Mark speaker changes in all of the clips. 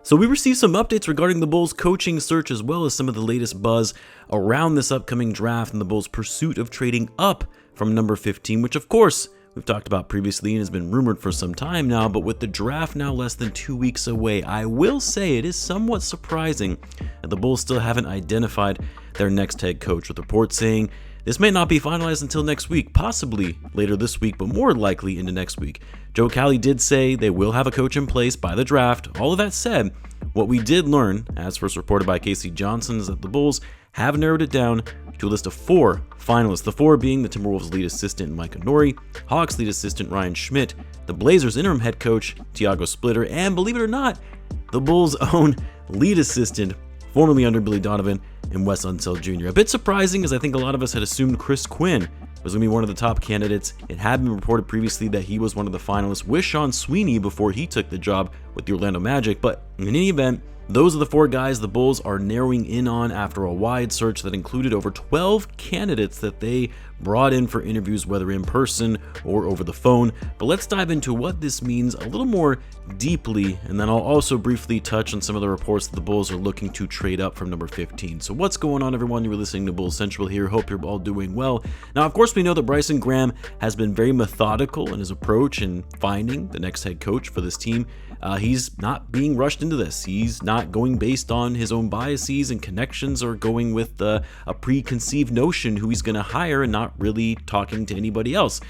Speaker 1: So we received some updates regarding the Bulls coaching search as well as some of the latest buzz around this upcoming draft and the Bulls' pursuit of trading up from number 15, which of course we've talked about previously and has been rumored for some time now, but with the draft now less than 2 weeks away, I will say it is somewhat surprising that the Bulls still haven't identified their next head coach, with reports saying this may not be finalized until next week, possibly later this week, but more likely into next week. Joe Cowley did say they will have a coach in place by the draft. All of that said, what we did learn, as first reported by Casey Johnson, is that the Bulls have narrowed it down to a list of 4 finalists, the 4 being the Timberwolves lead assistant Micah Nori, Hawks lead assistant Ryan Schmidt, the Blazers interim head coach Tiago Splitter, and believe it or not, the Bulls' own lead assistant, formerly under Billy Donovan, and Wes Unseld Jr. A bit surprising, as I think a lot of us had assumed Chris Quinn was going to be one of the top candidates. It had been reported previously that he was one of the finalists with Sean Sweeney before he took the job with the Orlando Magic, but in any event, those are the 4 guys the Bulls are narrowing in on after a wide search that included over 12 candidates that they brought in for interviews, whether in person or over the phone. But let's dive into what this means a little more deeply, and then I'll also briefly touch on some of the reports that the Bulls are looking to trade up from number 15. So what's going on, everyone? You're listening to Bulls Central here. Hope you're all doing well. Now, of course, we know that Bryson Graham has been very methodical in his approach in finding the next head coach for this team. He's not being rushed into this. He's not going based on his own biases and connections or going with a preconceived notion who he's going to hire and not really talking to anybody else.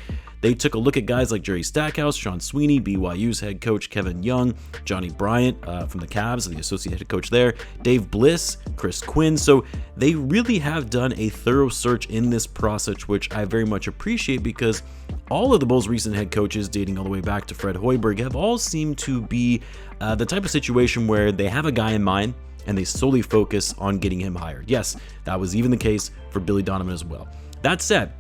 Speaker 1: They took a look at guys like Jerry Stackhouse, Sean Sweeney, BYU's head coach Kevin Young, Johnny Bryant from the Cavs, the associate head coach there, Dave Bliss, Chris Quinn. So they really have done a thorough search in this process, which I very much appreciate, because all of the Bulls' recent head coaches, dating all the way back to Fred Hoiberg, have all seemed to be the type of situation where they have a guy in mind and they solely focus on getting him hired. Yes, that was even the case for Billy Donovan as well. That said,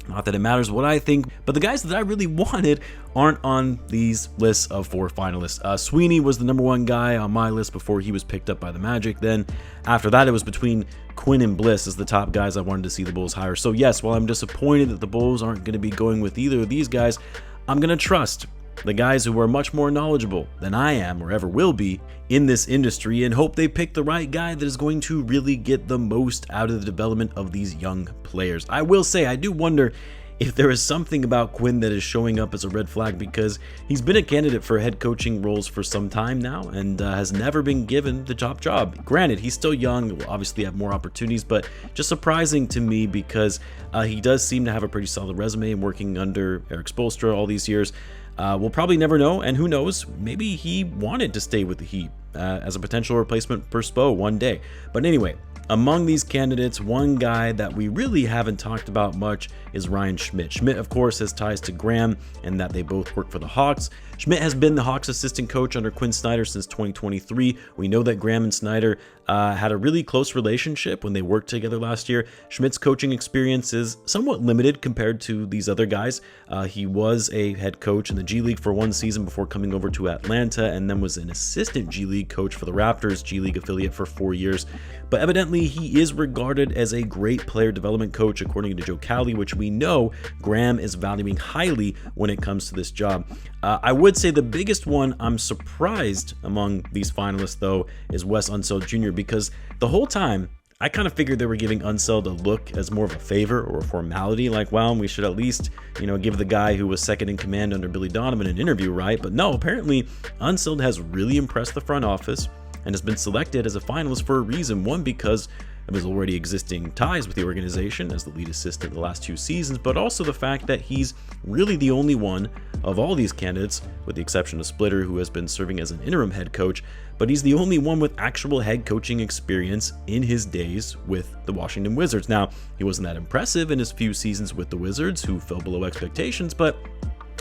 Speaker 1: not that it matters what I think, but the guys that I really wanted aren't on these lists of 4 finalists. Sweeney was the number 1 guy on my list before he was picked up by the Magic. Then after that, it was between Quinn and Bliss as the top guys I wanted to see the Bulls hire. So yes, while I'm disappointed that the Bulls aren't going to be going with either of these guys, I'm going to trust the guys who are much more knowledgeable than I am or ever will be in this industry, and hope they pick the right guy that is going to really get the most out of the development of these young players. I will say, I do wonder if there is something about Quinn that is showing up as a red flag, because he's been a candidate for head coaching roles for some time now and has never been given the top job. Granted, he's still young, will obviously have more opportunities, but just surprising to me because he does seem to have a pretty solid resume working under Eric Spoelstra all these years. We'll probably never know, and who knows, maybe he wanted to stay with the Heat as a potential replacement for Spo one day. But anyway, among these candidates, one guy that we really haven't talked about much is Ryan Schmidt. Schmidt, of course, has ties to Graham and that they both work for the Hawks. Schmidt has been the Hawks assistant coach under Quinn Snyder since 2023. We know that Graham and Snyder had a really close relationship when they worked together last year. Schmidt's coaching experience is somewhat limited compared to these other guys. He was a head coach in the G League for 1 season before coming over to Atlanta, and then was an assistant G League coach for the Raptors G League affiliate for 4 years. But evidently, he is regarded as a great player development coach, according to Joe Cowley, which we know Graham is valuing highly when it comes to this job. I would say the biggest one I'm surprised among these finalists, though, is Wes Unseld Jr., because the whole time I kind of figured they were giving Unseld a look as more of a favor or a formality, like, well, we should at least, give the guy who was second in command under Billy Donovan an interview, right? But no, apparently Unseld has really impressed the front office and has been selected as a finalist for a reason. One, because of his already existing ties with the organization as the lead assistant the last 2 seasons, but also the fact that he's really the only one of all these candidates, with the exception of Splitter, who has been serving as an interim head coach, but he's the only one with actual head coaching experience in his days with the Washington Wizards. Now, he wasn't that impressive in his few seasons with the Wizards, who fell below expectations, but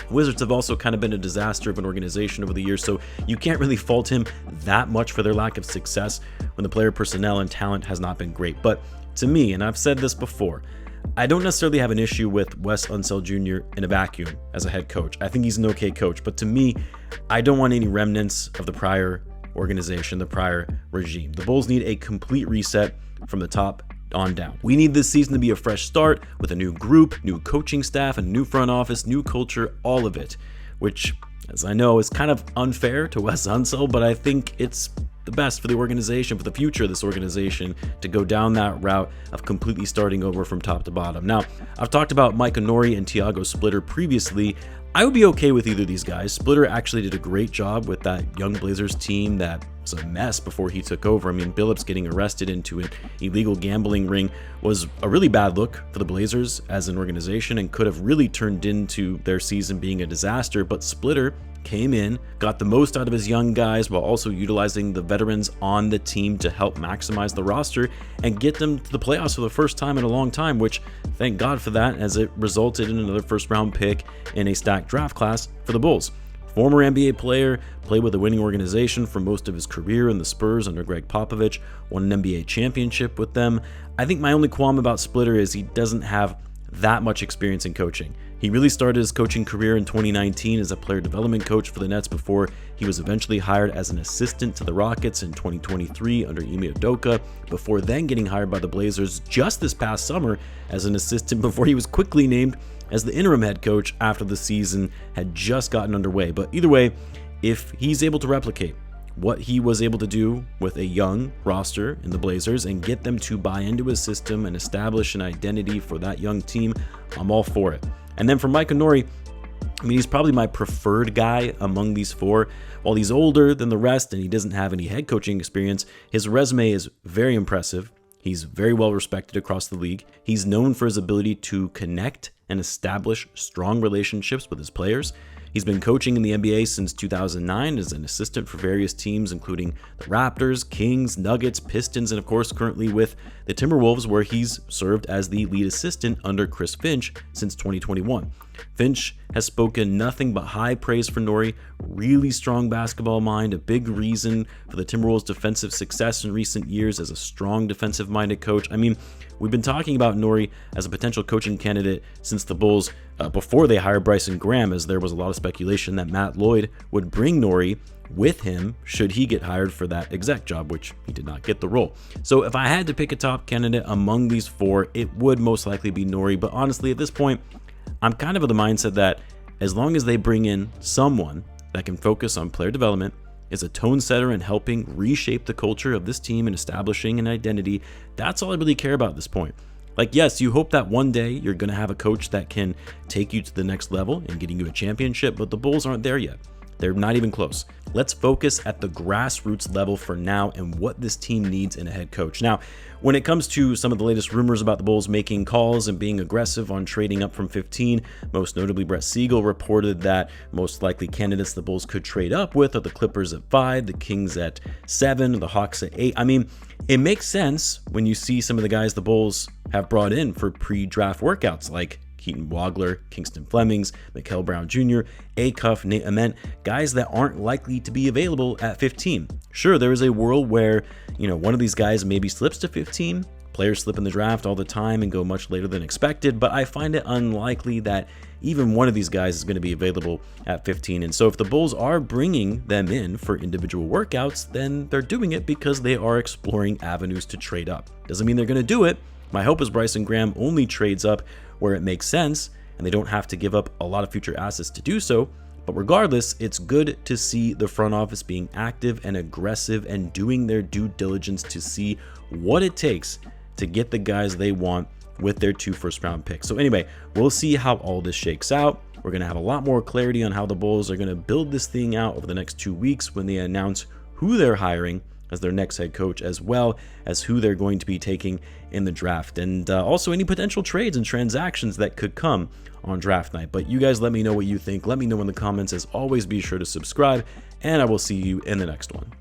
Speaker 1: Wizards have also kind of been a disaster of an organization over the years, so you can't really fault him that much for their lack of success when the player personnel and talent has not been great. But to me, and I've said this before, I don't necessarily have an issue with Wes Unseld Jr. in a vacuum as a head coach. I think he's an okay coach, but to me, I don't want any remnants of the prior organization, the prior regime. The Bulls need a complete reset from the top on down. We need this season to be a fresh start with a new group, new coaching staff, a new front office, new culture, all of it, which, as I know, is kind of unfair to Wes Unseld, but I think it's the best for the organization, for the future of this organization, to go down that route of completely starting over from top to bottom. Now, I've talked about Micah Nori and Thiago Splitter previously. I would be okay with either of these guys. Splitter actually did a great job with that young Blazers team that was a mess before he took over. I mean, Billups getting arrested into an illegal gambling ring was a really bad look for the Blazers as an organization and could have really turned into their season being a disaster. But Splitter came in, got the most out of his young guys while also utilizing the veterans on the team to help maximize the roster and get them to the playoffs for the first time in a long time, which thank God for that, as it resulted in another first-round pick in a stacked draft class for the Bulls. Former NBA player, played with a winning organization for most of his career in the Spurs under Greg Popovich, won an NBA championship with them. I think my only qualm about Splitter is he doesn't have that much experience in coaching. He really started his coaching career in 2019 as a player development coach for the Nets before he was eventually hired as an assistant to the Rockets in 2023 under Ime Udoka, before then getting hired by the Blazers just this past summer as an assistant before he was quickly named as the interim head coach after the season had just gotten underway. But either way, if he's able to replicate what he was able to do with a young roster in the Blazers and get them to buy into his system and establish an identity for that young team, I'm all for it. And then for Micah Nori, I mean, he's probably my preferred guy among these four. While he's older than the rest and he doesn't have any head coaching experience, his resume is very impressive. He's very well respected across the league. He's known for his ability to connect and establish strong relationships with his players. He's been coaching in the NBA since 2009 as an assistant for various teams, including the Raptors, Kings, Nuggets, Pistons, and of course currently with the Timberwolves, where he's served as the lead assistant under Chris Finch since 2021. Finch has spoken nothing but high praise for Nori. Really strong basketball mind, a big reason for the Timberwolves' defensive success in recent years as a strong defensive-minded coach. I mean, we've been talking about Nori as a potential coaching candidate since the Bulls, before they hired Bryson Graham, as there was a lot of speculation that Matt Lloyd would bring Nori with him should he get hired for that exec job, which he did not get the role. So if I had to pick a top candidate among these four, it would most likely be Nori. But honestly, at this point, I'm kind of the mindset that as long as they bring in someone that can focus on player development, is a tone setter and helping reshape the culture of this team and establishing an identity, that's all I really care about at this point. Like, yes, you hope that one day you're going to have a coach that can take you to the next level and getting you a championship, but the Bulls aren't there yet. They're not even close. Let's focus at the grassroots level for now and what this team needs in a head coach. Now, when it comes to some of the latest rumors about the Bulls making calls and being aggressive on trading up from 15, most notably Brett Siegel reported that most likely candidates the Bulls could trade up with are the Clippers at 5, the Kings at 7, the Hawks at 8. I mean, it makes sense when you see some of the guys the Bulls have brought in for pre-draft workouts like Keaton Wagler, Kingston Flemings, Mikal Brown Jr., Acuff, Nate Ament, guys that aren't likely to be available at 15. Sure, there is a world where, one of these guys maybe slips to 15. Players slip in the draft all the time and go much later than expected, but I find it unlikely that even one of these guys is going to be available at 15. And so if the Bulls are bringing them in for individual workouts, then they're doing it because they are exploring avenues to trade up. Doesn't mean they're going to do it. My hope is Bryson Graham only trades up where it makes sense and they don't have to give up a lot of future assets to do so. But regardless, it's good to see the front office being active and aggressive and doing their due diligence to see what it takes to get the guys they want with their 2 first-round picks. So anyway, we'll see how all this shakes out. We're going to have a lot more clarity on how the Bulls are going to build this thing out over the next 2 weeks when they announce who they're hiring as their next head coach, as well as who they're going to be taking in the draft, and also any potential trades and transactions that could come on draft night. But you guys let me know what you think. Let me know in the comments. As always, be sure to subscribe, and I will see you in the next one.